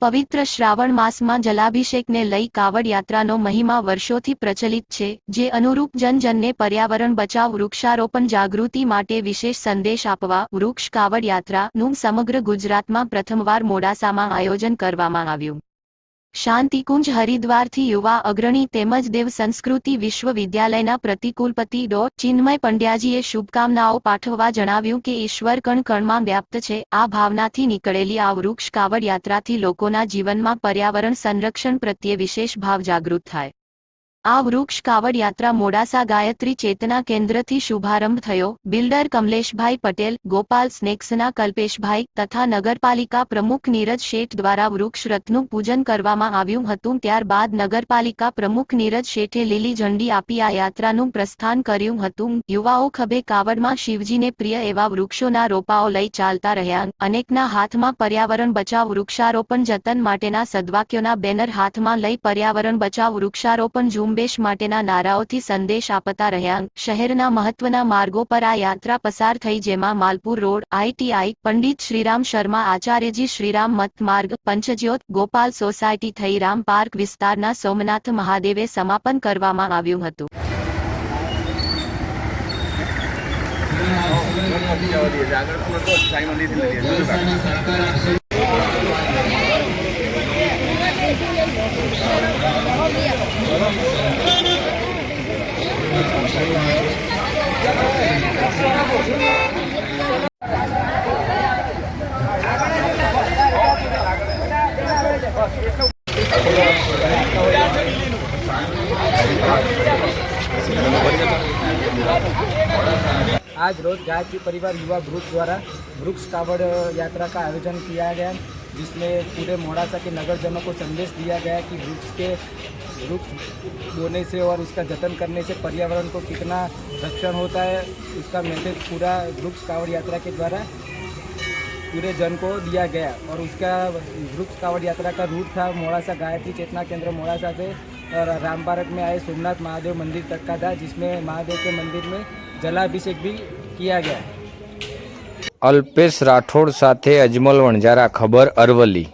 પવિત્ર શ્રાવણ માસમાં જલાભિષેકને લઈ કાવડ યાત્રાનો મહિમા વર્ષોથી પ્રચલિત છે, જે અનુરૂપ જનજનને પર્યાવરણ બચાવ વૃક્ષારોપણ જાગૃતિ માટે વિશેષ સંદેશ આપવા વૃક્ષ કાવડ યાત્રાનું સમગ્ર ગુજરાતમાં પ્રથમવાર મોડાસામાં આયોજન કરવામાં આવ્યું। શાંતિકુંજ હરિદ્વારથી યુવા અગ્રણી તેમજ દેવ સંસ્કૃતિ વિશ્વવિદ્યાલયના પ્રતિકુલપતિ ડો. ચિન્મય પંડ્યાજીએ શુભકામનાઓ પાઠવવા જણાવ્યું કે ઈશ્વર કણ કણમાં વ્યાપ્ત છે। આ ભાવનાથી નીકળેલી આ વૃક્ષ કાવડ યાત્રાથી લોકોના જીવનમાં પર્યાવરણ સંરક્ષણ પ્રત્યે વિશેષ ભાવ જાગૃત થાય। આ વૃક્ષ કાવડ યાત્રા મોડાસા ગાયત્રી ચેતના કેન્દ્રથી શુભારંભ થયો। બિલ્ડર કમલેશભાઈ પટેલ, ગોપાલ સ્નેક્સના કલ્પેશભાઈ તથા નગરપાલિકા પ્રમુખ નીરજ શેઠ દ્વારા વૃક્ષ રથનું પૂજન કરવામાં આવ્યું હતું। ત્યારબાદ નગરપાલિકા પ્રમુખ નીરજ શેઠે લીલી ઝંડી આપી આ યાત્રાનું પ્રસ્થાન કર્યું હતું। યુવાઓ ખભે કાવડમાં શિવજીને પ્રિય એવા વૃક્ષોના રોપાઓ લઈ ચાલતા રહ્યા। અનેકના હાથમાં પર્યાવરણ બચાવ વૃક્ષારોપણ જતન માટેના સદવાક્યોના બેનર હાથમાં લઈ પર્યાવરણ બચાવ વૃક્ષારોપણ ઝુંબેશ માટેના નારાઓથી સંદેશ આપતા રહ્યા। શહેરના મહત્વના માર્ગો પર આ યાત્રા પસાર થઈ, જેમાં માલપુર રોડ, ITI, પંડિત શ્રીરામ શર્મા આચાર્યજી શ્રીરામ મત માર્ગ, પંચજ્યોત, ગોપાલ સોસાયટી થઈ રામ પાર્ક વિસ્તારના સોમનાથ મહાદેવે સમાપન કરવામાં આવ્યું હતું। आज रोज गायत्री परिवार युवा ग्रुप द्वारा वृक्ष कावड़ यात्रा का आयोजन किया गया, जिसमें पूरे मोड़ासा के नगरजनों को संदेश दिया गया कि वृक्ष बोने से और उसका जतन करने से पर्यावरण को कितना रक्षण होता है। उसका मैसेज पूरा वृक्ष कावड़ यात्रा के द्वारा पूरे जन को दिया गया। और उसका वृक्ष कावड़ यात्रा का रूट था मोड़ासा गायत्री चेतना केंद्र मोड़ासा से राम पार्क में आए सोमनाथ महादेव मंदिर तक का था, जिसमें महादेव के मंदिर में जलाभिषेक भी किया गया। अल्पेश राठौड़ साथे अजमल वणजारा, खबर अरवली।